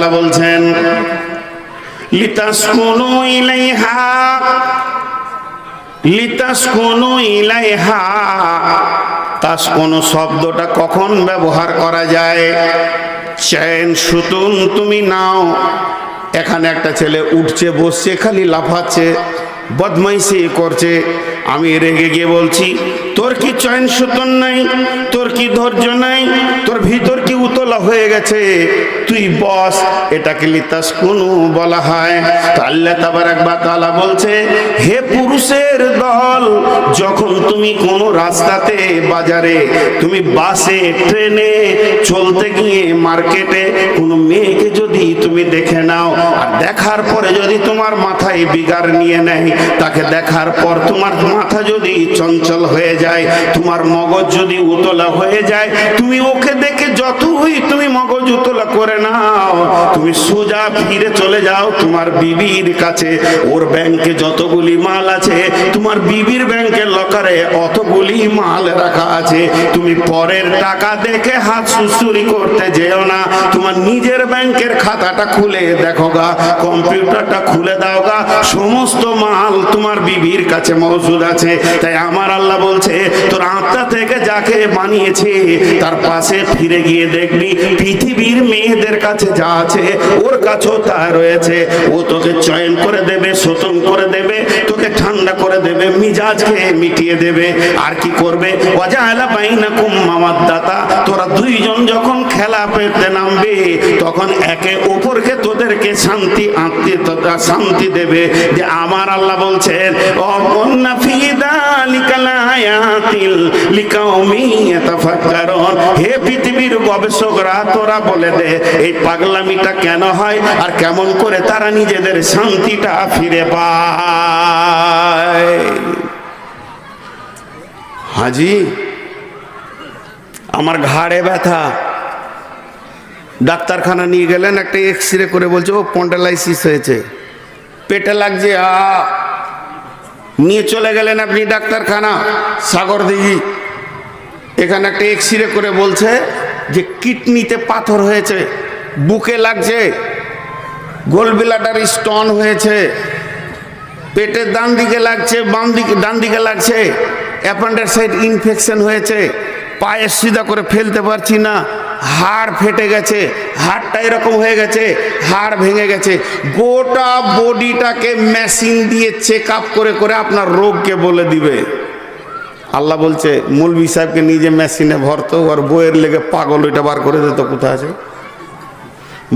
তাআলা বলছেন লিতাসকুনু ইলাইহা, লিতাসকুনু ইলাইহা। তাসকুনু শব্দটা কখন ব্যবহার করা যায়? চেন সুতুন তুমি নাও। এখানে একটা ছেলে উঠছে বসছে খালি লাফাচ্ছে বদমাইশি করছে, আমি রেগে গিয়ে বলছি তোর কি চয়ন সুতন নাই, তোর কি ধৈর্য নাই, তোর ভিতর কি উতলা হয়ে গেছে, তুই বস। এটাকে লিতাসকুনু বলা হয়। তো আল্লাহ তাবারাক ওয়া তাআলা বলছে হে পুরুষের দল, যখন তুমি কোনো রাস্তাতে বাজারে, তুমি বাসে ট্রেনে চলতে গিয়ে মার্কেটে কোনো মেয়েকে যদি তুমি দেখে নাও, আর দেখার পরে যদি তোমার মাথায় বিগার নিয়ে নেয়, তাকে দেখার পর তোমার মাথা যদি চঞ্চল হয়ে যায়, তোমার মগজ যদি উতলা হয়ে যায়, তুমি ওকে দেখে যতই তুমি মগজ উতলা করে নাও, তুমি সোজা ফিরে চলে যাও তোমার বিবির কাছে। ওর ব্যাংকে যতগুলি মাল আছে, তোমার বিবির ব্যাংকের লকারে অতগুলি মাল রাখা আছে। তুমি পরের টাকা দেখে হাত সুসুরি করতে যেও না, তোমার নিজের ব্যাংকের খাতাটা খুলে দেখো গা, কম্পিউটারটা খুলে দাও গা, সমস্ত মাল তোমার বিবির কাছে মজুদ আছে। তাই আমার আল্লাহ বলছে তোর আত্মা থেকে যাকে বানিয়েছে তার পাশে ফিরে গিয়ে দেখবি পৃথিবীর মেয়েদের কাছে যা আছে ওর কাছেও তা রয়েছে। ও তোকে চয়ন করে দেবে, শোষণ করে দেবে, তোকে ঠান্ডা করে দেবে, মিজাজকে মিটিয়ে দেবে। আর কি করবে? ওয়াজাআলা বাইনাকুম মাওয়াদ্দাতা। তোরা দুইজন যখন খেলা পেতে নামবে, তখন একে অপরকে তোদেরকে শান্তি আত্মীয়তা শান্তি দেবে। যে আমার আল্লাহ বলছেন ওয়াকুন্না ফি যালিকা লায়াতিল লিকাউমি ইয়াতাফাক্কারুন। হে পৃথিবীর গবেষকরা, তোরা বলে দে এই পাগলামিটা কেন হয় আর কেমন করে তারা নিজেদের শান্তিটা ফিরে পায়। হাজি আমার ঘাড়ে ব্যথা, ডাক্তারখানা নিয়ে গেলেন, একটা এক্সরে করে বলছে ও স্পন্ডালাইসিস হয়েছে, পেটে লাগছে। নিয়ে চলে গেলেন আপনি ডাক্তারখানা সাগরদিঘি, এখানে একটা এক্সরে করে বলছে যে কিডনিতে পাথর হয়েছে, বুকে লাগছে, গোলব্লাডার স্টোন হয়েছে, পেটের ডান দিকে লাগছে, বাম দিকে ডান দিকে লাগছে, অ্যাপেন্ডিসাইট ইনফেকশন হয়েছে, পায়ে সিধা করে ফেলতে পারছি না, হাড় ফেটে গেছে, হাড়টা এরকম হয়ে গেছে, হাড় ভেঙে গেছে। গোটা বডিটাকে মেশিন দিয়ে চেক আপ করে করে আপনার রোগকে বলে দিবে। আল্লাহ বলছে মৌলভী সাহেবকে নিজে মেশিনে ভরতো, আর বইয়ের লেগে পাগল ওইটা বার করে দিত। কোথায় আছে?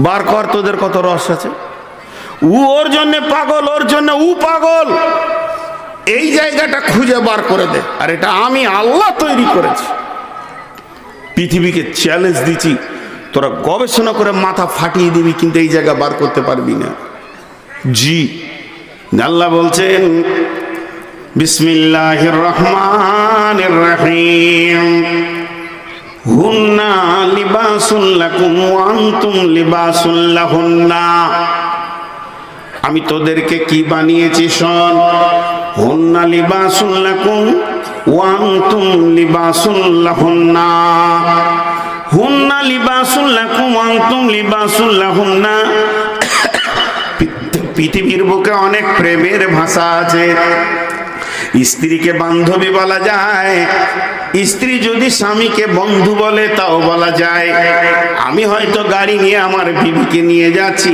বার কর, তোদের কত রস আছে। ওর জন্য পাগল, ওর জন্য পাগল, এই জায়গাটা খুঁজে বার করে দে। আর এটা আমি আল্লাহ তৈরি করেছি। পৃথিবীকে চ্যালেঞ্জ দিচ্ছি, তোরা গবেষণা করে মাথা ফাটিয়ে দিবি, কিন্তু এই জায়গা বার করতে পারবি না। জি আল্লাহ বলছেন বিসমিল্লাহির রহমানির রহিম হুন্না লিবাসুল লাকুম ওয়া আনতুম লিবাসুল লাহুন্না। আমি তোদেরকে কি বানিয়েছি শোন। হুন্না লিবাসুল লাকুম ওয়া আনতুম লিবাসুল লাহুন্না। হুন্না লিবাসুল লাকুম ওয়া আনতুম লিবাসুল লাহুন্না। পৃথিবীর বুকে অনেক প্রেমের ভাষা আছে। স্ত্রীকে বান্ধবী বলা যায়, স্ত্রী যদি স্বামীকে বন্ধু বলে তাও বলা যায়। আমি হয়তো গাড়ি নিয়ে আমার বিবিকে নিয়ে যাচ্ছি,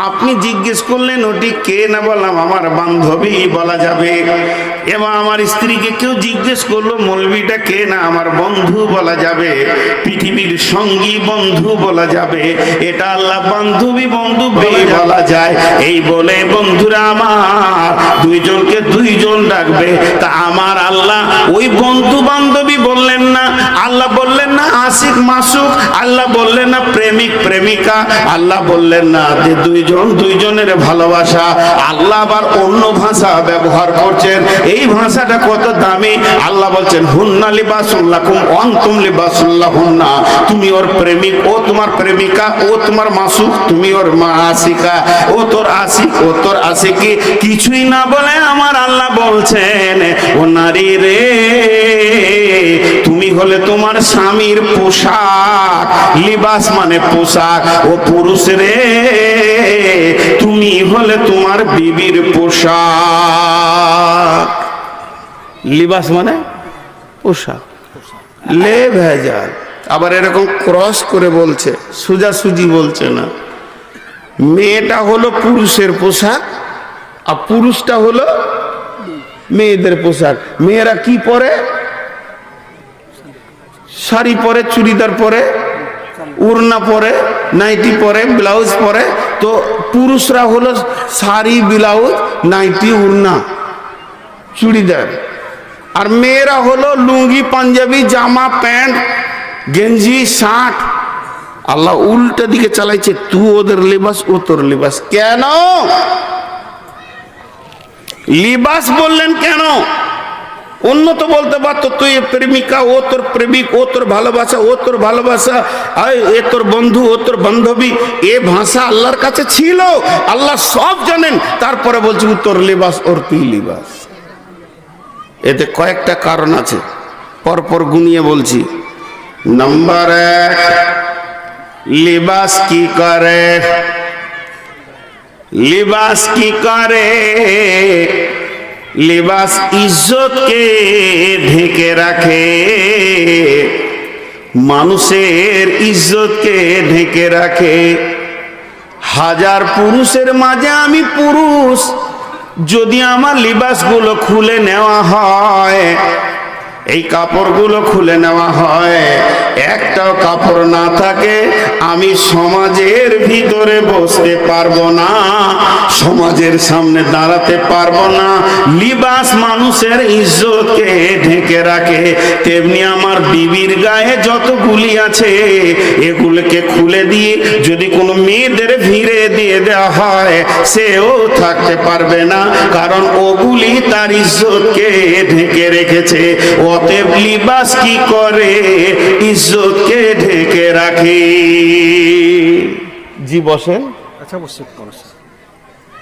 আপনি জিজ্ঞেস করলেন ওটি কে, না বললাম আমার বান্ধবী বলা যাবে। এবার আমার স্ত্রীকে কেউ জিজ্ঞেস করলো মৌলবীটা কে, না আমার বন্ধু বলা যাবে। পৃথিবীর সঙ্গী বন্ধু বলা যাবে, এটা আল্লাহ বান্ধবী বন্ধু বলা যায়। এই বলে বন্ধুরা আমার দুইজনকে দুইজন ডাকবে। তা আমার আল্লাহ ওই বন্ধু বান্ধবী বললেন না, আল্লাহ বললেন না আশিক মাসুক, আল্লাহ বললেন না প্রেমিক প্রেমিকা, আল্লাহ বললেন না যে দুইজন দুইজনের ভালোবাসা। আল্লাহ আবার অন্য ভাষা ব্যবহার করছেন। এই ভাষাটা কত দামি। আল্লাহ বলছেন হুন্না লিবাসুল লাকুম ওয়া আনতুম লিবাসুল লাহুন্না। তুমি ওর প্রেমিক, ও তোমার প্রেমিকা, ও তোমার মাসুক, তুমি ওর আশিকা, ও তোর আশিক, ও তোর আশিকি। কিছুই না বলে আমার আল্লাহ বলছেন ও নারী রে, তুমি তুমি হলে তোমার স্বামীর পোশাক, লিবাস মানে পোশাক। ও পুরুষ রে, তুমি হলে তোমার বিবির পোশাক। লিবাস মানে পোশাক, লে ভেজাল। আবার এরকম ক্রস করে বলছে, সোজাসুজি বলছে না। মেয়েটা হলো পুরুষের পোশাক আর পুরুষটা হলো মেয়েদের পোশাক। মেয়েরা কি পরে? শাড়ি পরে, চুড়িদার পরে, উড়না পরে, নাইটি পরে, ব্লাউজ পরে। তো পুরুষরা হলো শাড়ি, ব্লাউজ, নাইটি, উড়না, চুড়িদার। আর মেয়েরা হলো লুঙ্গি, পাঞ্জাবি, জামা, প্যান্ট, গেঞ্জি, শার্ট। আল্লাহ উল্টা দিকে চালাইছে, তুই ওদের লিবাস, ও তোর লিবাস। কেন লিবাস বললেন? কেন? অন্য তো বলতে পারতো, তুই প্রেমিকা, ও তোর প্রেমিক, ও তোর ভালোবাসা, ও তোর ভালোবাসা, এ তোর বন্ধু, ও তোর বান্ধবী। এ ভাষা আল্লাহর কাছে ছিল, আল্লাহ সব জানেন। তারপরে বলছি ও তোর লিবাস, ওর তুই লিবাস। এতে কয়েকটা কারণ আছে, পরপর গুনিয়ে বলছি। নাম্বার 1, লিবাস কি করে? লিবাস কি করে? লিবাস ইজ্জতকে ঢেকে রাখে, মানুষের ইজ্জতকে ঢেকে রাখে। হাজার পুরুষের মাঝে আমি পুরুষ, যদি আমার লিবাসগুলো খুলে নেওয়া হয়, এই কাপড়গুলো খুলে নেওয়া হয়, একটাও কাপড় না থাকে, আমি সমাজের ভিতরে বসতে পারবো না, সমাজের সামনে দাঁড়াতে পারবো না। লিবাস মানুষের ইজ্জতকে ঢেকে রাখে। তেমনি আমার বিবির গায়ে যতগুলি আছে, এগুলোকে খুলে দিয়ে যদি কোনো মেয়েদের ভিড়ে দিয়ে দেওয়া হয়, সেও থাকতে পারবে না, কারণ ওগুলি তার ইজ্জতকে ঢেকে রেখেছে। অতএব লিবাস কি করে? ইজ্জতকে ঢেকে রাখে। জি বসেন। আচ্ছা বসে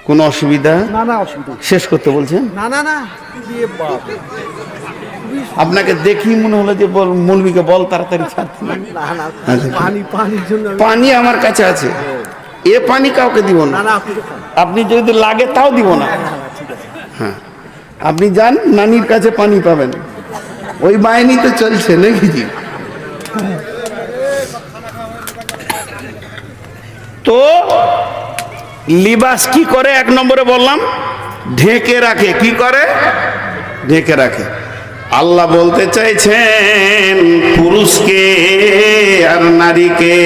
কোন অসুবিধা? না না, অসুবিধা। শেষ করতে বলছেন? না না না, আপনাকে দেখি মনে হলো যে মৌলবীকে বল তাড়াতাড়ি ছাড়তে। না না, পানি, পানির জন্য পানি আমার কাছে আছে, এ পানি কাউকে দিব না। আপনি যদি লাগে তাও দিব না। হ্যাঁ, আপনি যান, নানির কাছে পানি পাবেন। ওই বাহিনী তো চলছে নাকি? জি। তো লিবাস কি করে? 1 নম্বরে বললাম, ঢেকে রাখে। কি করে? ঢেকে রাখে। আল্লাহ বলতে চাইছেন পুরুষকে আর নারীকে,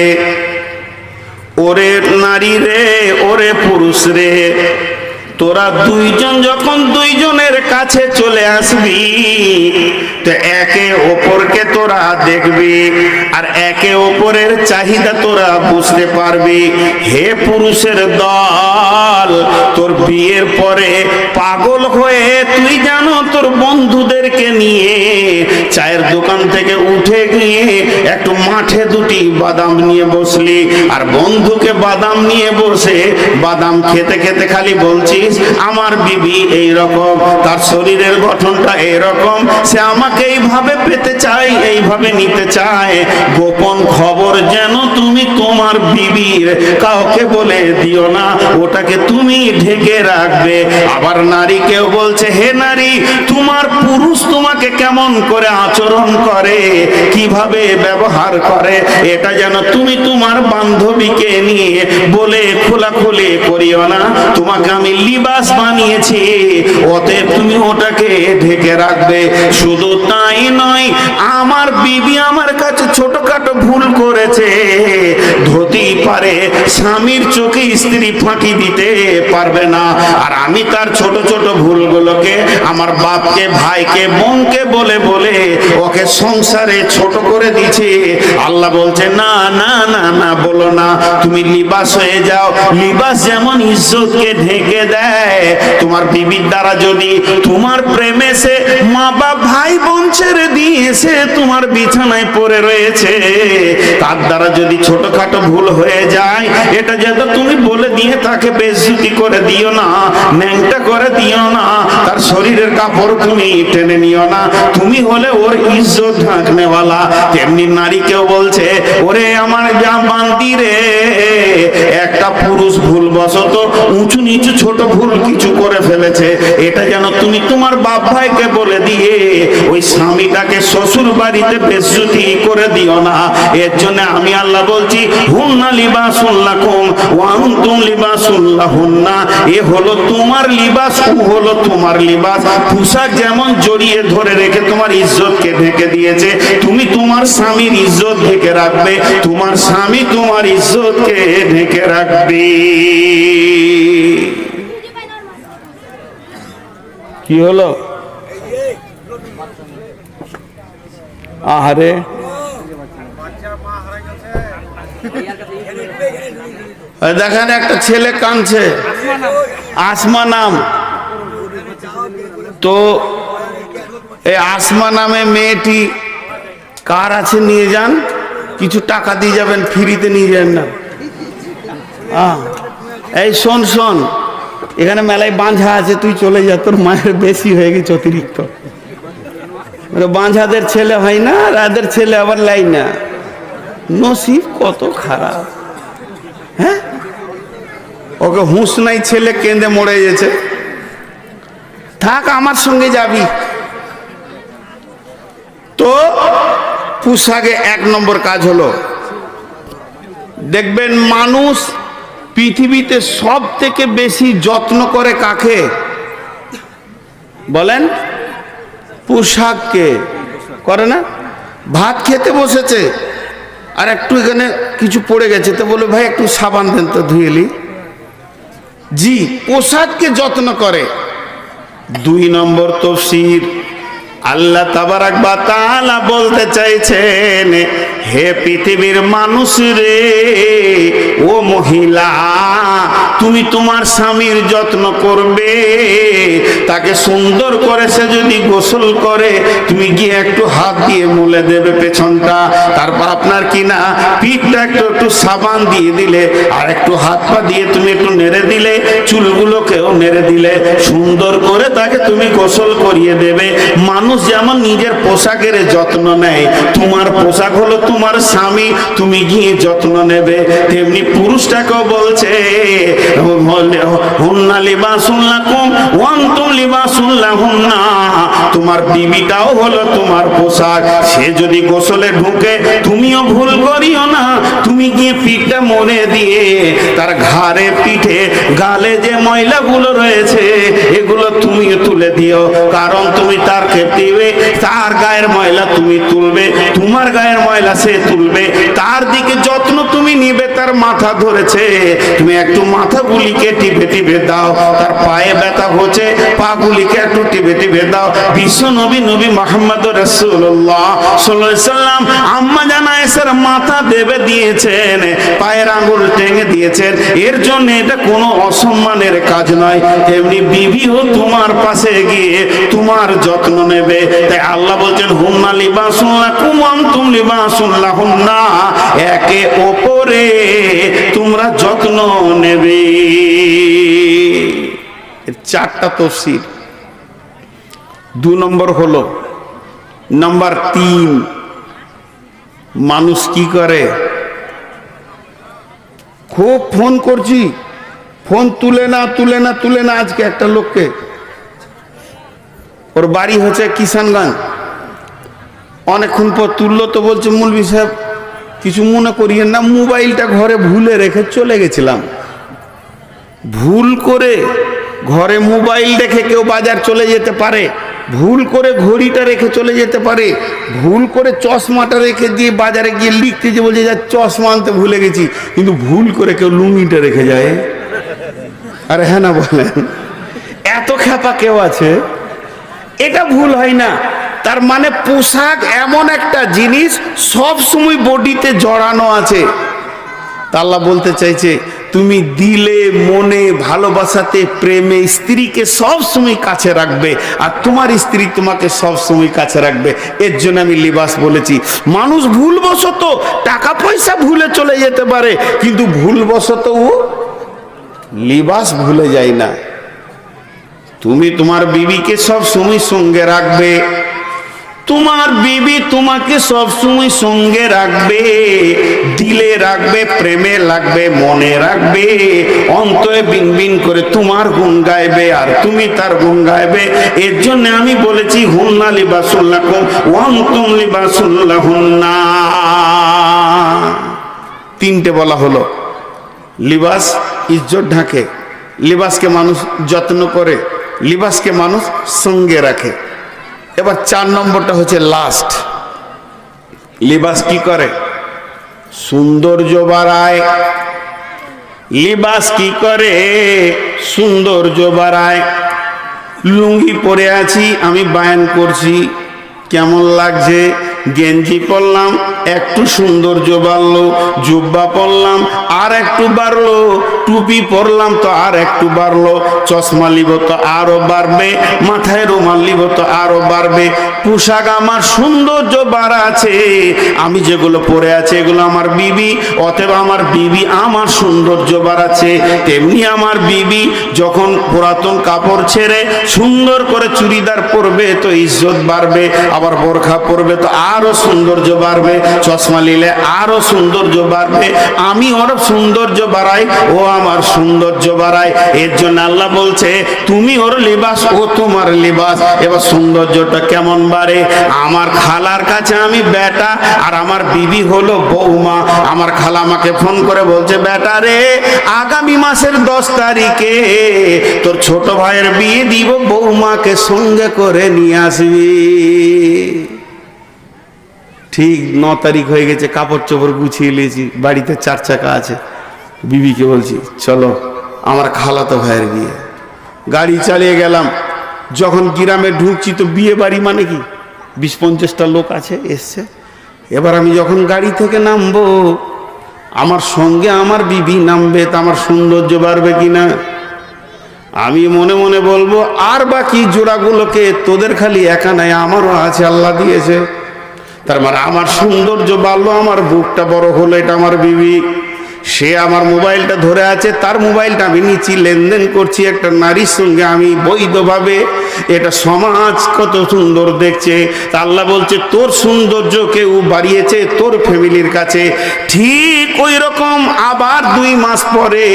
ওরে নারী রে, ওরে পুরুষ রে, তোরা দুইজন যখন দুইজনের কাছে চলে আসবি, তো একে অপরকে তোরা দেখবি আর একে অপরের চাহিদা তোরা বুঝতে পারবি। হে পুরুষের দল, তোর বিয়ের পরে পাগল হয়ে তুই জানো তোর বন্ধুদেরকে নিয়ে চায়ের দোকান থেকে উঠে গিয়ে একটু মাঠে 2টি বাদাম নিয়ে বসলি, আর বন্ধুকে বাদাম নিয়ে বসে বাদাম খেতে খেতে খালি বলছিস, আমার বিবি এই রকম, তার শরীরের গঠনটা এরকম, সে আমাকে এইভাবে পেতে চায়, এইভাবে নিতে চায়। গোপন খবর যেন তুমি তোমার বিবির কাউকে বলে দিও না, ওটাকে তুমি ঢেকে রাখবে। আবার নারীকেও বলছে, হে নারী, তোমার পুরুষ তোমাকে কেমন করে আচরণ করে, কিভাবে ব্যবহার করে, এটা যেন তুমি তোমার বান্ধবীকে নিয়ে বলে খোলাখুলি করিও না। তোমাকে আমি লিবাস বানিয়েছি, অতএব তুমি ওটাকে ঢেকে রাখবে। শুধু তাই নয়, আমার বিবি আমার কাছে ছোটখাটো ভুল করেছে, ধরতেই পারে স্বামীর চোখে স্ত্রী ফাঁকি দিতে পারবে না, আর আমি তার ছোট ছোট ভুলগুলোকে আমার বাপকে, ভাইকে, বোনকে বলে বলে ওকে সংসারে ছোট করে দিচ্ছে। আল্লাহ বলছে, না না না না, বলো না, তুমি লিবাস হয়ে যাও। লিবাস যেমন ইজ্জতকে ঢেকে দেয়, তোমার বিবির দ্বারা যদি তোমার প্রেমে সে মা বাপ ভাই বোন ছেড়ে দিয়েছে, তোমার বিছানায় পড়ে রয়েছে, তার দ্বারা যদি ছোটখাটো ভুল হয়ে যায়, এটা যেন তুমি বলে দিয়ে তাকে বেইজ্জতি করে দিও না, ন্যাংটা করে দিও না, তার শরীরের কাপড় তুমি টেনে নিও না। তুমি হলে ওর ইজ্জত ঢাকনেওয়ালা। তেমনি নারীকেও বলছে, ওরে আমার জামানদি রে, একটা পুরুষ ভুলবশত উঁচু নিচু ছোট ভুল কিছু করে ফেলেছে, এটা যেন তুমি তোমার বাপ ভাইকে বলে দিয়ে ওই স্বামীটাকে শ্বশুর বাড়িতে বেইজ্জতি করে দিও না। এর জন্য আমি আল্লাহ বলছি, হুন্না লিবাসুল লাকুম ওয়া আনতুম লিবাসুল লাহুন্না। এ হলো তোমার লিবাস, ও হলো তোমার লিবাস। পোশাক যেমন জড়িয়ে ধরে রেখে তোমার ইজ্জতকে ঢেকে দিয়েছে, তুমি তোমার স্বামীর ইজ্জত ঢেকে রাখবে, তোমার স্বামী তোমার ইজ্জতকে ঢেকে রাখবে। কি হলো? আহারে, দেখেন একটা ছেলে কাঁদছে, আসমা নাম। তো এই আসমা নামে মেয়েটি কার আছে নিয়ে যান, কিছু টাকা দিয়ে যাবেন, ফ্রিতে নিয়ে যান না। এই শোন শোন, এখানে মেলায় বাঁঝা আছে, তুই চলে যা, তোর মায়ের বেশি হয়ে গেছে অতিরিক্ত। বাঁঝাদের ছেলে হয় না, আর এদের ছেলে আবার লাই না। নসিব কত খারাপ। হ্যাঁ, ওকে হুঁশ নাই, ছেলে কেঁদে মরে গেছে। থাক, আমার সঙ্গে যাবি। তো পোশাকে এক নম্বর কাজ হলো, দেখবেন মানুষ পৃথিবীতে সব থেকে বেশি যত্ন করে কাকে বলেন? পোশাককে করে না? ভাত খেতে বসেছে, আর একটু এখানে কিছু পড়ে গেছে, তো বলে ভাই একটু সাবান দেন তো ধুয়েলি। জি, পোশাককে যত্ন করে। দুই নম্বর তাফসীর, আল্লাহ তাবারাক ওয়া তাআলা বলতে চাইছেন, হে পৃথিবীর মানুষ রে, ও মহিলা, তুমি তোমার স্বামীর যত্ন করবে। তাকে সুন্দর করে সে যদি গোসল করে, তুমি গিয়ে একটু হাত দিয়ে মুলে দেবে পেছনটা, তারপর আপনার কিনা পিঠটা একটু সাবান দিয়ে দিলে, আর একটু হাত পা দিয়ে তুমি একটু নেড়ে দিলে, চুলগুলোকেও নেড়ে দিলে, সুন্দর করে তাকে তুমি গোসল করিয়ে দেবে। মানুষ যেমন নিজের পোশাকের যত্ন নেয়, তোমার পোশাক হলো তোমার স্বামী, তুমি গিয়ে যত্ন নেবে। তেমনি পুরুষটাকেও বলছে, হুন্না লিবাসুল লাকুম ওয়া আনতুম লিবাসুল লাহুন্না। তোমার বিবিটাও হলো তোমার পোশাক। সে যদি গোসলে ঢুকে, তুমিও ভুল করিও না, তুমি গিয়ে পিঠটা মুড়ে দিয়ে তার ঘাড়ে পিঠে গালে যে ময়লাগুলো রয়েছে এগুলো তুমিও তুলে দিও। কারণ তুমি তারকে দিবে, তার গায়ের ময়লা তুমি তুলবে, তোমার গায়ের ময়লা সে তুলবে। তার দিকে যত্ন তুমি নিবে। তার মাথা ধরেছে, তুমি একটু মাথাগুলিকে টিপে টিপে দাও। তার পায়ে ব্যথা হচ্ছে, পাগুলিকে একটু টিপে টিপে দাও। বিশ্ব নবী নবী মুহাম্মদ রাসূলুল্লাহ সাল্লাল্লাহু আলাইহি সাল্লাম আম্মা জান আয়েশার মাথা দেবে দিয়েছেন, পায়ের আঙ্গুল টেঙে দিয়েছেন। এর জন্য এটা কোনো অসম্মানের কাজ নয়। তেমনি বিবিও তোমার পাশে গিয়ে তোমার যত্ন নেবে। তাই আল্লাহ বলছেন, হুন্না লিবাসুল লাকুম ওয়া আনতুম লিবাসুল লাহুন্না। একে অপরে তোমরা যত্ন নেবে। চারটা তাফসীর। দু নম্বর হলো, নাম্বার 3, মানুষ কি করে, খুব ফোন করছি, ফোন তুলে না তুলে না তুলে না। আজকে একটা লোককে, ওর বাড়ি হচ্ছে কিষানগঞ্জ, অনেকক্ষণ পর তুললো, তো বলছে মৌলভী সাহেব কিছু মনে করিয়েন না, মোবাইলটা ঘরে ভুলে রেখে চলে গেছিলাম। ভুল করে ঘরে মোবাইল রেখে কেউ বাজার চলে যেতে পারে, ভুল করে ঘড়িটা রেখে চলে যেতে পারে, ভুল করে চশমাটা রেখে দিয়ে বাজারে গিয়ে লিখতে যে বলছে যা চশমা আনতে ভুলে গেছি, কিন্তু ভুল করে কেউ লুঙ্গিটা রেখে যায়। আরে হ্যাঁ না বলেন? এত খ্যাপা কেউ আছে? এটা ভুল হয় না। তার মানে পোশাক এমন একটা জিনিস সব সময় বডিতে জড়ানো আছে। তা আল্লাহ বলতে চাইছে, তুমি দিলে মনে ভালোবাসাতে প্রেমে স্ত্রীকে সব সময় কাছে রাখবে, আর তোমার স্ত্রী তোমাকে সব সময় কাছে রাখবে। এর জন্য আমি লিবাস বলেছি। মানুষ ভুলবশত টাকা পয়সা ভুলে চলে যেতে পারে, কিন্তু ভুলবশত ও লিবাস ভুলে যায় না। তুমি তোমার বিবিকে সব সময় সঙ্গে রাখবে, তোমার বিবি তোমাকে সব সময় সঙ্গে রাখবে, দিলে রাখবে, প্রেমে রাখবে, মনে রাখবে, অন্তরে বিন বিন করে তোমার গুণ গাইবে আর তুমি তার গুণ গাইবে। এর জন্য আমি বলেছি হুন্না লিবাসুল লাকুম ওয়া আনতুম লিবাসুল লাহুন্না। তিনটে বলা হলো। লিবাস ইজ্জত ঢাকে, লিবাসকে মানুষ যত্ন করে, লিবাসকে মানুষ সঙ্গে রাখে। এবার 4 নম্বরটা হচ্ছে লাস্ট। লিবাস কি করে? সৌন্দর্য বাড়ায়। লিবাস কি করে? সৌন্দর্য বাড়ায়। লুঙ্গি পরে আছি, আমি বায়ান করছি, কেমন লাগছে? গেঞ্জি পরলাম, একটু সৌন্দর্য বাড়লো। জুব্বা পরলাম, আর একটু বাড়লো। টুপি পরলাম তো আর একটু বাড়লো। চশমা লিব তো আরো বাড়বে, মাথায় রুমাল লিব তো আরো বাড়বে। পোশাক আমার সৌন্দর্য বাড়াচ্ছে। আমি যেগুলো পরে আছি এগুলো আমার বিবি, অতএব আমার বিবি আমার সৌন্দর্য বাড়াচ্ছে। তেমনি আমার বিবি যখন পুরাতন কাপড় ছেড়ে সুন্দর করে চুড়িদার পরবে তো ইজ্জত বাড়বে, আবার বোরখা পরবে তো আরো সৌন্দর্য বাড়বে, চশমা নিলে আরো সৌন্দর্য বাড়বে। আমি ওর সৌন্দর্য বাড়াই, ও আমার সৌন্দর্য বাড়াই। এর জন্য আল্লাহ বলছে তুমি ওর লিবাস, ও তোমার লিবাস। এবার সৌন্দর্যটা কেমন বাড়ে? আমার খালার কাছে আমি বেটা, আর আমার বিবি হলো বৌমা। আমার খালা আমাকে ফোন করে বলছে, বেটা রে আগামী মাসের 10 তারিখে তোর ছোট ভাইয়ের বিয়ে দিব, বৌমাকে সঙ্গে করে নিয়ে আসবি। ঠিক 9 তারিখ হয়ে গেছে, কাপড় চোপড় গুছিয়ে নিয়েছি, বাড়িতে 4 চাকা আছে। বিবিকে বলছি চলো আমার খালাতো ভাইয়ের বিয়ে। গাড়ি চালিয়ে গেলাম। যখন গ্রামে ঢুকছি তো বিয়ে বাড়ি মানে কি 20-50টা লোক আছে এসছে। এবার আমি যখন গাড়ি থেকে নামবো, আমার সঙ্গে আমার বিবি নামবে, তা আমার সৌন্দর্য বাড়বে কিনা? আমি মনে মনে বলবো আর বাকি জোড়াগুলোকে তোদের খালি একা নাই, আমারও আছে, আল্লাহ দিয়েছে। তার মানে আমার সৌন্দর্য বাড়লো, আমার বুকটা বড় হলো, এটা আমার বিবি। সে আমার মোবাইলটা ধরে আছে, তার মোবাইলটা আমি নিচ্ছি, লেনদেন করছি একটা নারীর সঙ্গে আমি বৈধভাবে। এটা সমাজ কত সুন্দর দেখছে। তা আল্লাহ বলছে তোর সৌন্দর্য কেউ বাড়িয়েছে তোর ফ্যামিলির কাছে। ঠিক ওই রকম আবার 2 মাস পরে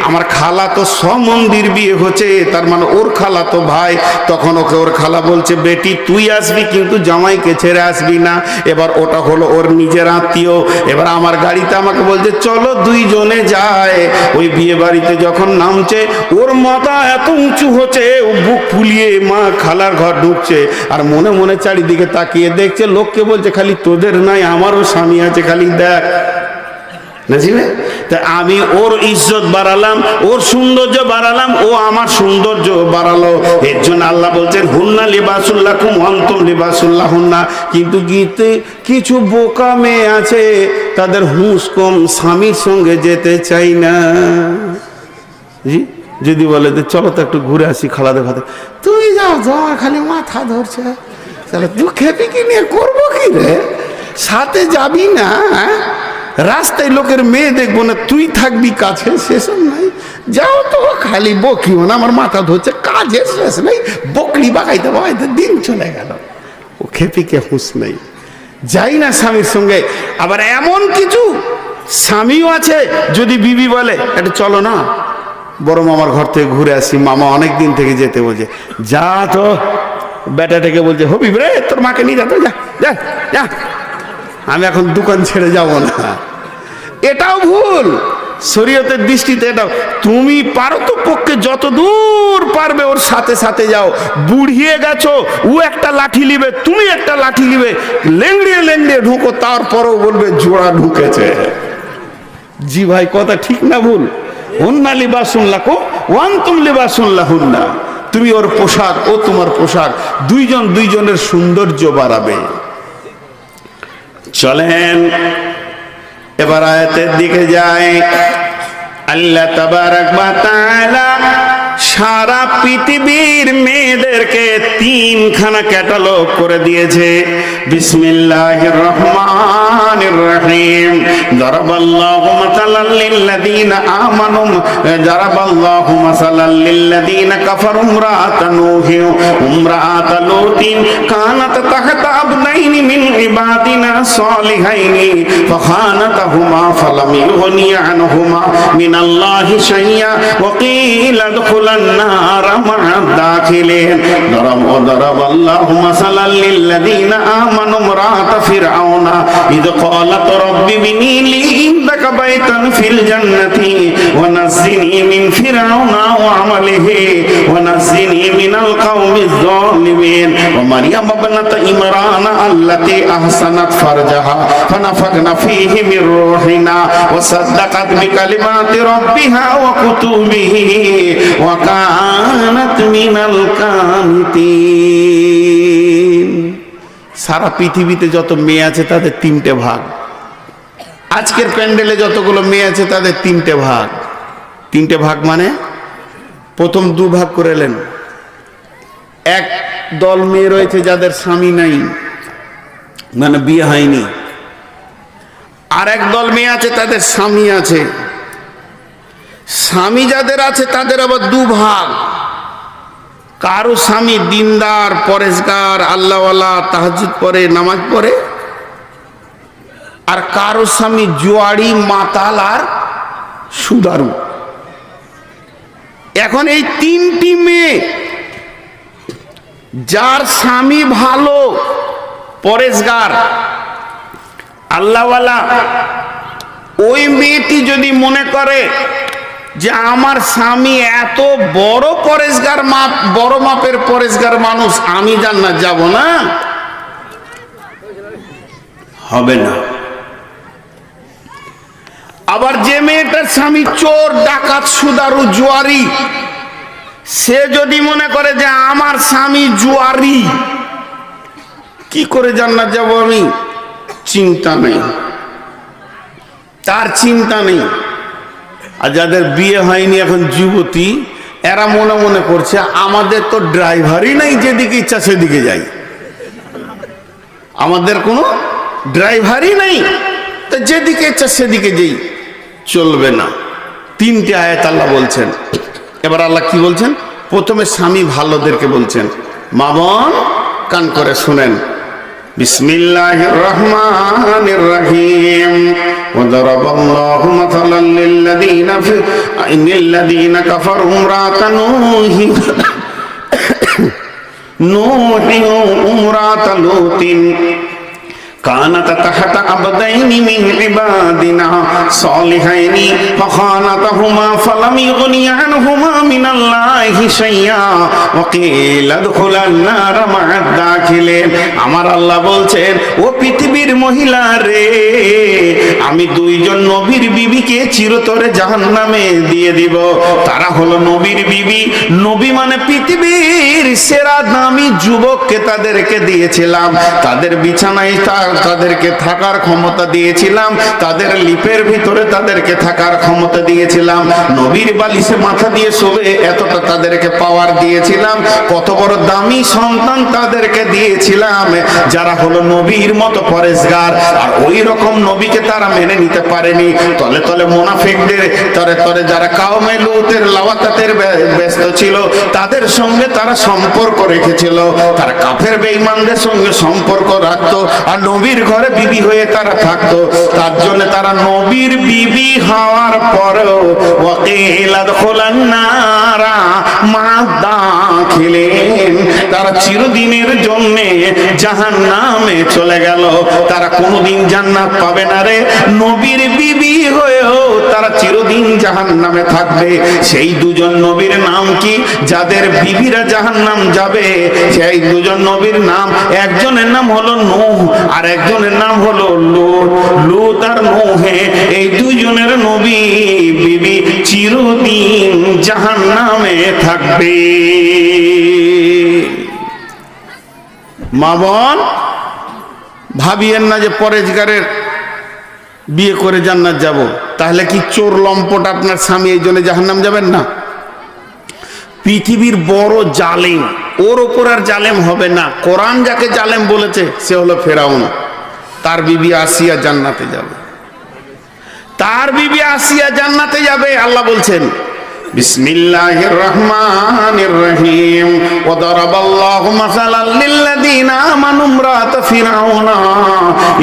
আমার খালা তো সমন্দির বিয়ে হচ্ছে, তার মানে ওর খালা তো ভাই। তখন ওকে ওর খালা বলছে, বেটি তুই আসবি কিন্তু জামাইকে ছেড়ে আসবি না। এবার ওটা হলো ওর নিজের আত্মীয়। এবার আমার গাড়িতে আমাকে বলছে চলো 2 জনে যায়। ওই বিয়ে বাড়িতে যখন নামছে, ওর মাথা এত উঁচু হচ্ছে, ও বুক ফুলিয়ে মা খালার ঘর ঢুকছে, আর মনে মনে চারিদিকে তাকিয়ে দেখছে। লোককে বলছে খালি তোদের নাই, আমারও স্বামী আছে, খালি দেখ। তা আমি ওর ইজ্জত বাড়ালাম, ওর সৌন্দর্য বাড়ালাম, ও আমার সৌন্দর্য বাড়ালো। এর জন্য আল্লাহ বলছেন হুন্না লিবাসুল লাকুম ওয়া আনতুম লিবাসুল লাহুন্না। কিন্তু গীতে কিছু বোকা মেয়ে আছে, তাদের হুঁশ কম, স্বামীর সঙ্গে যেতে চাই না। জি, যদি বলে চলো তো একটু ঘুরে আসি খালাদের ঘরে, তুই যাও যাও, খালি মাথা ধরছে। তাহলে তুই খেপি কি নিয়ে করবো কি রে? সাথে যাবি না? রাস্তায় লোকের মেয়ে দেখবো না, তুই থাকবি কাছে, সেসব নাই। যাও তো, খালি বকিও না, আমার মাথা ধরছে, কাজের শেষ নেই, বকরি বাগাইতে বাগাইতে দিন চলে গেল। ও খেপিকে হুঁশ নেই, যাই না স্বামীর সঙ্গে। আবার এমন কিছু স্বামীও আছে, যদি বিবি বলে একটু চলো না বড় মামার ঘর থেকে ঘুরে আসি, মামা অনেক দিন থেকে যেতে বলছে, যা তো। বেটাটাকে বলছে হবি রে, তোর মাকে নিয়ে যা তো, যা যা যা, আমি এখন দোকান ছেড়ে যাব না। এটাও ভুল শরীয়তের দৃষ্টিতে। এটাও তুমি পারো তো পক্ষে যত দূর পারবে ওর সাথে সাথে যাও। বুড়িয়ে গেছো, ও একটা লাঠি নিবে, তুমি একটা লাঠি নিবে, লেংড়িয়ে লেংড়িয়ে ঢুকো, তারপরও বলবে জোড়া ঢুকেছে। জি ভাই, কথা ঠিক না ভুল? হুন্না লিবাসুন লাকুম ওয়া আনতুম লিবাসুন লাহুন্না। তুমি ওর পোশাক, ও তোমার পোশাক, 2 জন 2 জনের সৌন্দর্য বাড়াবে। চলেন এবার আয়াতের দিকে যাই। আল্লাহ তাবারাক ওয়া তাআলা সারা পৃথিবীর মেয়েদেরকে তিনখানা ক্যাটালগ করে দিয়েছে। বিসমিল্লাহির রহমানির রহিম। যারাবাল্লাহু মাসালাল লিল্লাযীনা আমানু যারাবাল্লাহু মাসালাল লিল্লাযীনা কাফারু ইমরাআতা নূহি ইমরাআতা লূতিন কানাত তাহতা আবদাইনি মিন ইবাদিনা সালিহাইনি ফাখানাতাহুমা ফালাম ইউগনিয়া আনহুমা মিনাল্লাহি শাইআ ওয়া কিলা দুখুলান النار مع الداخلين ضرب الله مثلا للذين آمنوا امرأة فرعون إذ قالت رب ابني لي عندك بيتا في الجنة ونجني من فرعون وعمله ونجني من القوم الظالمين ومريم ابنة عمران التي أحسنت فرجها فنفخنا فيه من روحنا وصدقت بكلمات ربها وكتبه وكانت من القانتين। সারা পৃথিবীতে যত মেয়ে আছে তাদের তিনটে ভাগ। আজকের প্যান্ডেলে যতগুলো মেয়ে আছে তাদের তিনটে ভাগ। তিনটে ভাগ মানে প্রথম দু ভাগ করে এলেন। এক দল মেয়ে রয়েছে যাদের স্বামী নাই, মানে বিয়ে হয়নি। আর এক দল মেয়ে আছে তাদের স্বামী আছে। স্বামী যাদের আছে তাদের আবার দু ভাগ। কারো স্বামী দিনদার, পরেশগার, আল্লাহওয়ালা, তাহাজ্জুদ পড়ে, নামাজ পড়ে। আর কারো স্বামী জুয়াড়ি, মাতাল আর সুদারু। এখন এই তিনটি মেয়ে, যার স্বামী ভালো, পরেশগার, আল্লাহওয়ালা, ওই মেয়েটি যদি মনে করে যে আমার স্বামী এত বড় পরেশগার, বড় মাপের পরেশগার মানুষ, আমি জান্নাত যাব না, হবে না। আবার যে মেয়েটার স্বামী চোর, ডাকাত, সুদারু, জুয়ারি, সে যদি মনে করে যে আমার স্বামী জুয়ারি, কি করে জান্নাত যাব আমি, চিন্তা নেই, তার চিন্তা নেই। আর যাদের বিয়ে হয়নি এখন যুবতী, এরা মনে মনে করছে আমাদের তো ড্রাইভারই নাই, যেদিকে ইচ্ছা সেদিকে যাই, আমাদের কোনো ড্রাইভারই নাই, তো যেদিকে ইচ্ছা সেদিকে যাই, চলবে না। তিনটে আয়াত আল্লাহ বলছেন। এবার আল্লাহ কি বলছেন? প্রথমে স্বামী ভালোদেরকে বলছেন। মা বোন কান করে শুনেন। বিসমিল্লাহির রহমানির রহিম। وضرب الله مثلا للذين كفروا امرأة نوح امرأة لوط كانت تحت عبدين من عبادنا صالحين فخانتهما فلم يغني عنهما من الله شيئا وقيل ادخلا النار مع الداخلين। আমার আল্লাহ বলছেন, ও পৃথিবীর মহিলা রে, আমি দুইজন নবীর বিবিকে চিরতরে জাহান্নামে দিয়ে দিব। তারা হলো নবীর বিবি। নবী মানে পৃথিবীর সেরা দামি যুবককে তাদেরকে দিয়েছিলাম, তাদের বিছানায় তাদেরকে থাকার ক্ষমতা দিয়েছিলাম, তাদের লিপের ভিতরে তাদেরকে থাকার ক্ষমতা দিয়েছিলাম, নবীর বালিশে মাথা দিয়ে শোবে এতটা তাদেরকে পাওয়ার দিয়েছিলাম, কত বড় দামি সন্তান তাদেরকে দিয়েছিলাম, যারা হলো নবীর মতো পরেশগার। আর ওই রকম নবীকে তারা মেনে নিতে পারেনি। তলে তলে মুনাফিকদের, তরে তরে যারা কাওমে লূতের লাওয়াতাতের ব্যস্ত ছিল, তাদের সঙ্গে তারা সম্পর্ক রেখেছিল। তারা কাফের বেঈমানদের সঙ্গে সম্পর্ক রাখতো, আর নবীর ঘরে বিবি হয়ে তারা থাকতো। তার জন্য তারা নবীর বিবি হওয়ার পরেও ওয়াকিলা দুখুলান নারা মা দাখিলিন, তারা চিরদিনের জন্য জাহান্নামে চলে গেল। তারা কোনোদিন জান্নাত পাবে না রে। নবীর বিবি হয়েও তারা চিরদিন জাহান্নামে থাকবে। সেই দুজন নবীর নাম কি? যাদের বিবিরা জাহান্নাম যাবে সেই দুজন নবীর নাম, একজনের নাম হলো নূহ আর একজনের নাম হলো লূত। লূত আর নূহে এই দুজনের নবী বিবি চিরদিন জাহান্নামে থাকবে। মা বোন ভাবিয়েন না যে পরেশগারের বিয়ে করে জান্নাত যাব, তাহলে কি চোর লম্পট আপনার স্বামী এই জন্য জাহান্নাম যাবেন না? পৃথিবীর বড় জালেম, ওর ওপর আর জালেম হবে না। কোরআন যাকে জালেম বলেছে সে হলো ফেরাউন। তার বিবি আসিয়া জান্নাতে যাবে, তার বিবি আসিয়া জান্নাতে যাবে। আল্লাহ বলছেন বিসমিল্লাহির রহমানির রহিম ওয়া দারাবাল্লাহু মাসালাল লিল্লাযীনা আমানু ইমরাত ফিরআউনা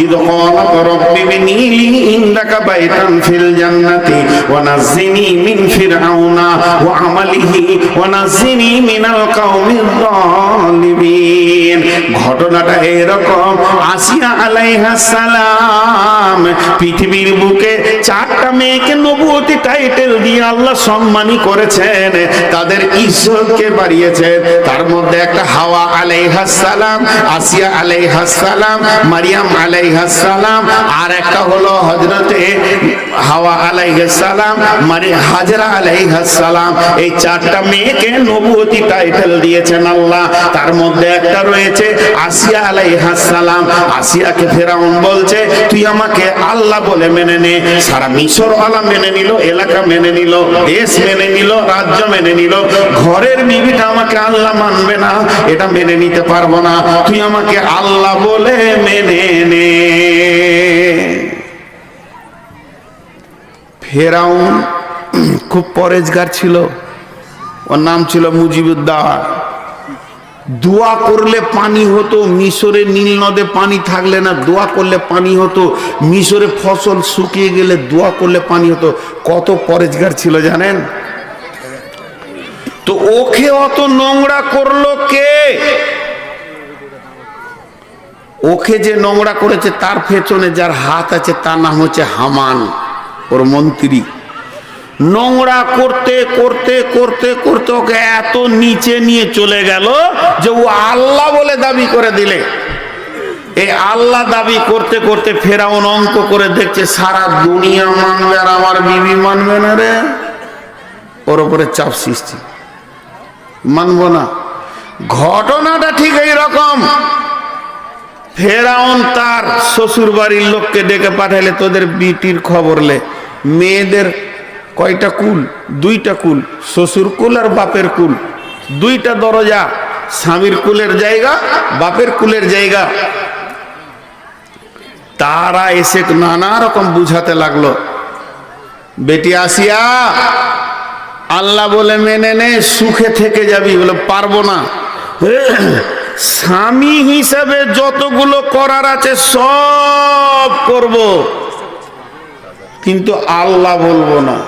ইয ক্বালাত রাব্বি ইবনি লি ইনদাকা বাইতান ফিল জান্নাতি ওয়া নাজ্জিনি মিন ফিরআউনা ওয়া আমালিহি ওয়া নাজ্জিনি মিনাল কওমিজ যালিমিন। ঘটনাটা এরকম, আসিয়া আলাইহিস সালাম পৃথিবীর বুকে 4টা মেয়েকে নবুয়তি টাইটেল দিয়ে আল্লাহ সম্মানী করেছেন, তাদের ইজ্জতকে বাড়িয়েছেন। তার মধ্যে একটা হাওয়া আলাইহিস সালাম, আসিয়া আলাইহিস সালাম, মারিয়াম আলাইহিস সালাম, আর একটা হলো হযরতে হাওয়া আলাইহিস সালাম, হাজরা আলাইহিস সালাম। এই 4টা মেয়েকে নবুয়তি টাইটেল দিয়েছেন আল্লাহ। তার মধ্যে একটা রয়েছে আসিয়া আলাইহিস সালাম। আসিয়াকে ফেরাউন বলছে তুই আমাকে আল্লাহ বলে মেনে নে। সারা মিশর ওয়ালা মেনে নিল, এলাকা মেনে নিল, দেশ মেনে নিল, রাজ্য মেনে নিল। ঘরের বিবিটা আমাকে আল্লাহ মানবে না, এটা মেনে নিতে পারবো না, তুই আমাকে আল্লাহ বলে মেনে নে। ফেরাউন খুব পরেজগার ছিল, ওর নাম ছিল মুজিবুদ্দার। দোয়া করলে পানি হতো, মিশরে নীল নদে পানি থাকলে না দোয়া করলে পানি হতো, মিশরে ফসল শুকিয়ে গেলে দোয়া করলে পানি হতো। কত পরেজগার ছিল জানেন? তো ওকে অত নোংরা করলো কে? ওকে যে নোংরা করেছে তার পেছনে যার হাত আছে তার নাম হচ্ছে হামান, ওর মন্ত্রী। নোংরা করতে করতে করতে করতে ওকে এত নিচে নিয়ে চলে গেল যে ও আল্লাহ বলে দাবি করে দিলে। এই আল্লাহ দাবি করতে করতে ফেরাউন অঙ্ক করে দেখছে সারা দুনিয়া মানবে আর আমার বিবি মানবে না রে। ওর উপরে চাপ সৃষ্টি, মানবো না। ঘটনাটা ঠিক এই রকম। ফেরাউন তার শ্বশুর বাড়ির লোককে ডেকে পাঠাইলে তোদের বিটির খবর লে। মেয়েদের কয়টা কুল? 2টা কুল, শ্বশুর কুল আর বাপের কুল। 2টা দরজা, স্বামীর কুলের জায়গা, বাপের কুলের জায়গা। তারা এসে নানা রকম বুঝাতে লাগলো, বেটি আসিয়া আল্লাহ বলে মেনে নে, সুখে থেকে যাবি। বলে পারবো না, স্বামী হিসাবে যতগুলো করার আছে সব করব, কিন্তু আল্লাহ বলবো না।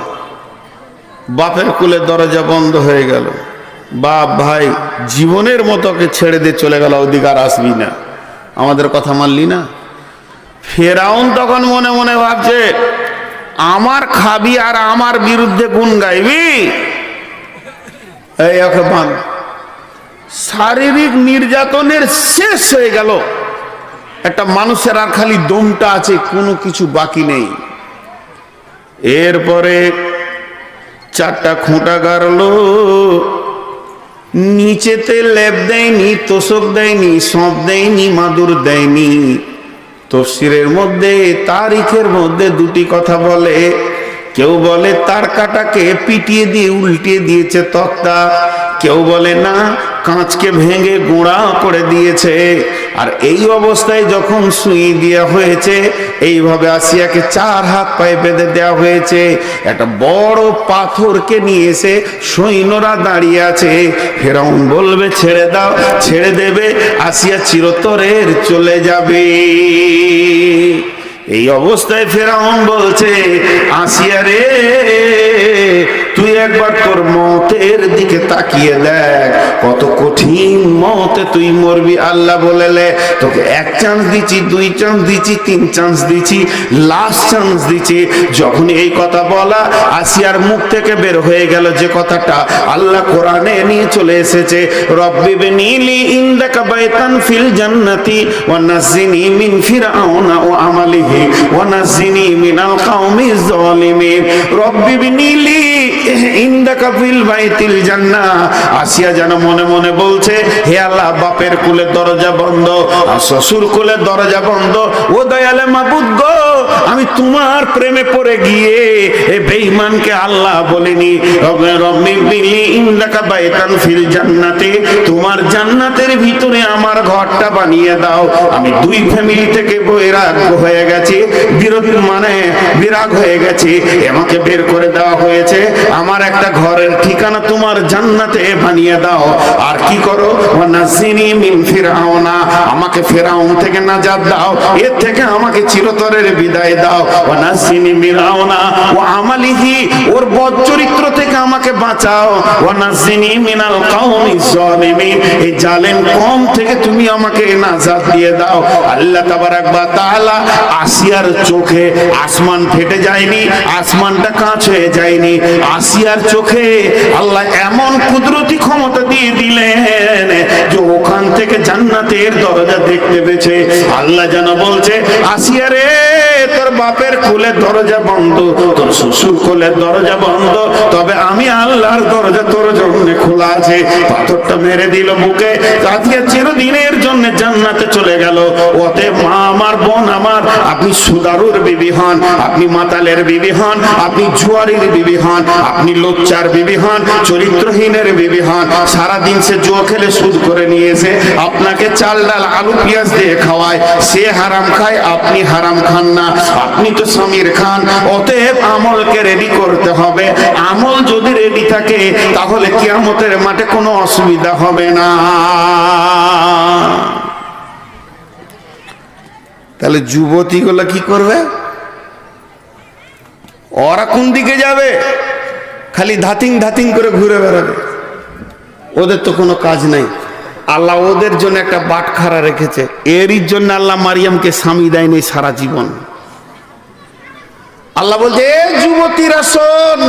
বাপের কুলে দরজা বন্ধ হয়ে গেল। বাপ ভাই জীবনের মতোকে ছেড়ে দিয়ে চলে গেল, অধিকার আসবি না, আমাদের কথা মানলি না। ফেরাউন তখন মনে মনে ভাবছে আমার খাবি আর আমার বিরুদ্ধে গুণ গাইবি? এই ওকে বান। শারীরিক নির্যাতনের শেষ হয়ে গেল। একটা মানুষের আর খালি দমটা আছে, কোনো কিছু বাকি নেই। এরপরে 4টা খুঁটা গাড়লো, নিচেতে লেপ দেয়নি, তোষক দেয়নি, সঁপ দেয়নি, মাদুর দেয়নি। তফসিরের মধ্যে তারিখের মধ্যে 2টি কথা বলে। কেউ বলে তার কাটাকে পিটিয়ে দিয়ে উল্টিয়ে দিয়েছে তক্তা, কেউ বলে না কাঁচকে ভেঙে গুঁড়া করে দিয়েছে। আর এই অবস্থায় যখন সুই দেওয়া হয়েছে, এইভাবে আসিয়াকে 4 হাত পায়ে বেঁধে দেওয়া হয়েছে। একটা বড় পাথরকে নিয়ে এসে সৈন্যরা দাঁড়িয়ে আছে। ফেরাউন বলবে ছেড়ে দাও, ছেড়ে দেবে, আসিয়া চিরতরের চলে যাবে। এই অবস্থায় ফেরাউন বলছে আসিয়া রে, তুই একবার তোর মতের দিকে তাকিয়ে দেখ, কত কঠিন মতে তুই মরবি। আল্লাহ বলেলে তোকে 1 চান্স দিচ্ছি, 2 চান্স দিচ্ছি, 3 চান্স দিচ্ছি, লাস্ট চান্স দিচ্ছি। যখন এই কথা বলা আসিয়ার মুখ থেকে বের হয়ে গেল যে কথাটা আল্লাহ কোরআনে নিয়ে চলে এসেছে, রব্বি বিনিলি ইনদাকা বাইতান ফিল জান্নাতি ওয়া নাজ্জিনি মিন ফিরআউনা ওয়া আমালিহি ওয়া নাজ্জিনি মিনাল কওমিজ যালিমিন। রব্বি বিনিলি ইনদাকা ফিল বাইতিল জান্নাহ। আসিয়া যেন মনে মনে বলছে হে আল্লাহ, বাপের কুলের দরজা বন্ধ আর শ্বশুর কুলের দরজা বন্ধ, ও দয়ালে মাবুদ গো, আমি তোমার প্রেমে পড়ে গিয়ে এই বেঈমানকে আল্লাহ বলেনি রব্বি বিলি ইন্দাকা বাইতান ফিল জান্নাতে, তোমার জান্নাতের ভিতরে আমার ঘরটা বানিয়ে দাও। আমি দুই ফ্যামিলি থেকে বৈরাগ হয়ে গেছি, বিরাগ হয়ে গেছি, আমাকে বের করে দেওয়া হয়েছে। আমার একটা ঘরের ঠিকানা তোমার জান্নাতে বানিয়ে দাও। আর কি করো, ওয়ানাজিনি মিন ফিরাউনা, আমাকে ফিরাউন থেকে নাজাত দাও, এর থেকে আমাকে চিরতরের বিদায় দাও। ওয়ানাজিনি মিরাউনা ওয়া আমালিহি, ওর বদ চরিত্র থেকে আমাকে বাঁচাও। ওয়ানাজিনি মিনাল কাওমিজ জালিমিন, এই জালেম কওম থেকে তুমি আমাকে নাজাত দিয়ে দাও। আল্লাহ তাবারাক ওয়া তাআলা আসিয়ার চোখে আসমান ফেটে যায়নি, আসমানটা কাঁচ হয়ে যায়নি। আসিয়ার চোখে আল্লাহ এমন কুদরতি ক্ষমতা দিয়ে দিলেন যে ওখান থেকে জান্নাতের দরজা দেখতে পেয়েছে। আল্লাহ যেন বলছে, আসিয়া রে, তোর বাপের কোলের দরজা বন্ধ, তোর শ্বশুর কোলের দরজা বন্ধ, তবে আমি আল্লাহর দরজা তোর জন্য খোলা আছে। পাথরটা মেরে দিল বুকে, আজকে চিরদিনের জন্য জান্নাতে চলে গেল। ওতে মা আমার, বোন আমার, আপনি সুদারুর বিবি হন, আপনি মাতালের বিবি হন, আপনি জুয়ারির বিবি হন, আপনি লোচ্চার বিবি হন, চরিত্রহীনের বিবি হন, সারাদিন সে জুয়া খেলে সুদ করে নিয়েছে, আপনাকে চাল ডাল আলু পেঁয়াজ দিয়ে খাওয়ায়, সে হারাম খায়, আপনি হারাম খান না, আপনি তো স্বামীর খান। অতএব আমলকে রেডি করতে হবে। আমল যদি রেডি থাকে তাহলে কিয়ামতের মাঠে কোনো অসুবিধা হবে না। তাহলে যুবতীগুলো কি করবে? ওরা কোন দিকে যাবে? খালি ধাতিং ধাতিং করে ঘুরে বেড়াবে, ওদের তো কোনো কাজ নাই। আল্লাহ ওদের জন্য একটা বাটখারা রেখেছে। এরই জন্য আল্লাহ মারিয়ামকে স্বামী দেয়নি সারা জীবন। আল্লাহ বলছে, এ যুবতীরা শোন,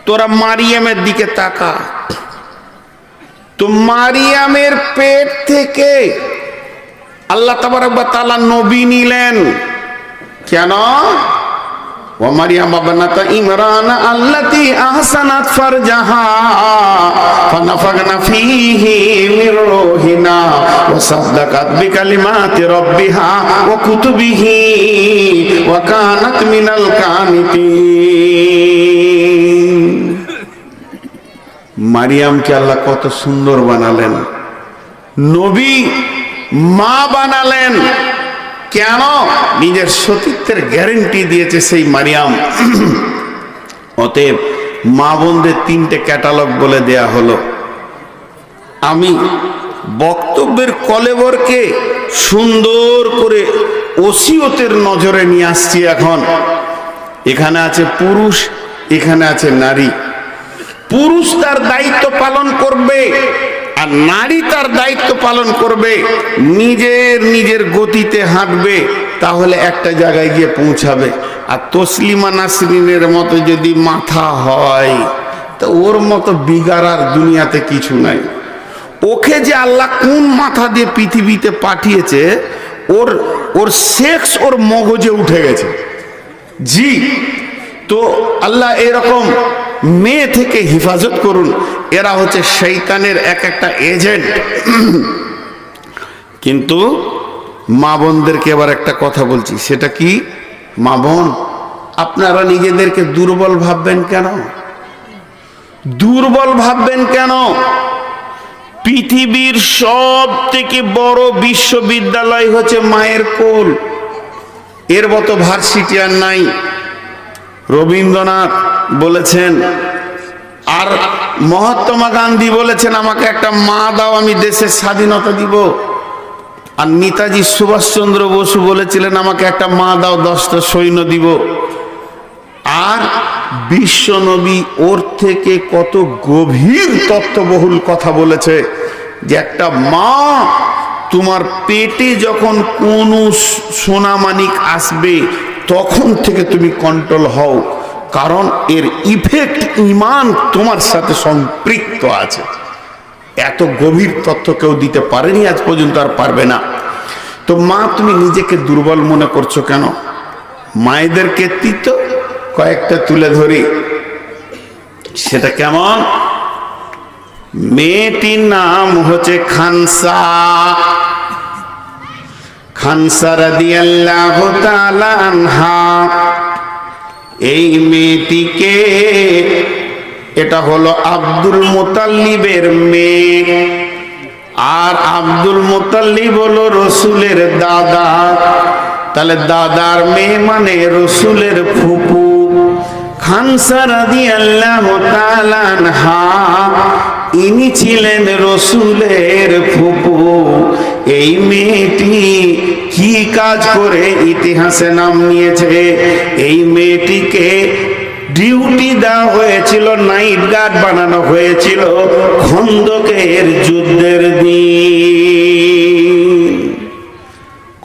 তোরা মারিয়ামের দিকে তাকা। তো মারিয়ামের পেট থেকে আল্লাহ তাবারক ওয়া তাআলা নবী নিলেন। কেন? ওয়া মারিয়াম বানাত ইমরান আল্লাতী আহসানাত ফারজাহা ফানাফাখনা ফীহি মির রূহিনা ওয়া সাদ্দাকাত বিকালিমাতি রাব্বিহা ওয়া কুতুবিহি ওয়া কানাত মিনাল কানিতিন। মারিয়ামকে আল্লাহ কত সুন্দর বানালেন, নবী মা বানালেন। কেন? নিজের সতীত্বের গ্যারান্টি দিয়েছে সেই মারিয়াম। অতএব মা বোনদের তিনটে ক্যাটালগ বলে দেয়া হলো। আমি বক্তব্যের কলেবরকে সুন্দর করে ওসিয়তের নজরে নিয়ে আসছি। এখন এখানে আছে পুরুষ, এখানে আছে নারী। পুরুষ তার দায়িত্ব পালন করবে আর নারী তার দায়িত্ব পালন করবে। নিজের গতিতে হাঁটবে, তাহলে একটা জায়গায় গিয়ে পৌঁছাবে। আর তসলিমা নাসরিনের মতো যদি মাথা হয়, তো ওর মতো বিগাড়ার দুনিয়াতে কিছু নাই। ওকে যে আল্লাহ কোন মাথা দিয়ে পৃথিবীতে পাঠিয়েছে, ওর সেক্স ওর মগজে উঠে গেছে। জি, তো আল্লাহ এরকম মেয়ে থেকে হেফাজত করুন। এরা হচ্ছে শয়তানের এক একটা এজেন্ট। কিন্তু মা বোনদেরকে এবার একটা কথা বলছি, সেটা কি? মা বোন, আপনারা নিজেদেরকে দুর্বল ভাববেন কেন? দুর্বল ভাববেন কেন? পৃথিবীর সব থেকে বড় বিশ্ববিদ্যালয় হচ্ছে মায়ের কোল। এর মতো ভার্সিটি আর নাই। রবীন্দ্রনাথ বলেছেন, আর মহাত্মা গান্ধী বলেছেন, আমাকে একটা মা দাও, আমি দেশের স্বাধীনতা দিব। আর নেতাজি সুভাষচন্দ্র বসু বলেছিলেন, আমাকে একটা মা দাও, 10টা সৈন্য দিব। আর বিশ্বনবী ওর থেকে কত গভীর তত্ত্ববহুল কথা বলেছে যে একটা মা, তোমার পেটে যখন কোন সোনামানিক আসবে তখন থেকে তুমি কন্ট্রোল হও, কারণ এর ইফেক্ট ঈমান তোমার সাথে সম্পৃক্ত আছে। এত গভীর তথ্য কেউ দিতে পারেনি আজ পর্যন্ত, আর পারবে না। তো মা, তুমি নিজেকে দুর্বল মনে করছো কেন? মায়েদের কৃতিত্ব কয়েকটা তুলে ধরি। সেটা কেমন? মেয়েটির নাম হচ্ছে খানসা। হানসা রাদিয়াল্লাহু তাআলা আনহা, এই মেয়েটিকে, এটা হলো আব্দুল মুতাল্লিবের মেয়ে, আর আব্দুল মুতাল্লিব হলো রসুলের দাদা। তাহলে দাদার মেয়ে মানে রসুলের ফুপু। হানসা রাদিয়াল্লাহু তাআলা আনহা, ইনি ছিলেন রসুলের ফুপু। এই মেয়েটি কি কাজ করে ইতিহাসে নাম নিয়েছে? এই মেয়েটিকে ডিউটি দেওয়া হয়েছিল, নাইট গার্ড বানানো হয়েছিল খন্দকের যুদ্ধের দিন।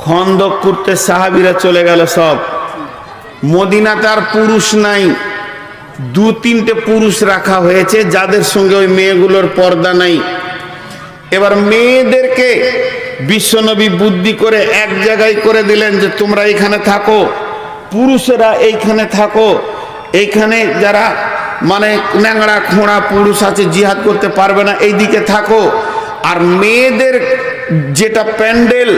খন্দক করতে সাহাবীরা চলে গেল সব। মদিনাতে আর পুরুষ নাই, 2-3টে পুরুষ রাখা হয়েছে যাদের সঙ্গে ওই মেয়েগুলোর পর্দা নাই। এবার মেয়েদেরকে বিশ্বনবী বুদ্ধি করে এক জায়গায় করে দিলেন যে তোমরা এখানে থাকো, পুরুষেরা এইখানে থাকো। এইখানে যারা মানে ন্যাংড়া খোঁড়া পুরুষ আছে, জিহাদ করতে পারবে না, এইদিকে থাকো। আর মেয়েদের যেটা প্যান্ডেল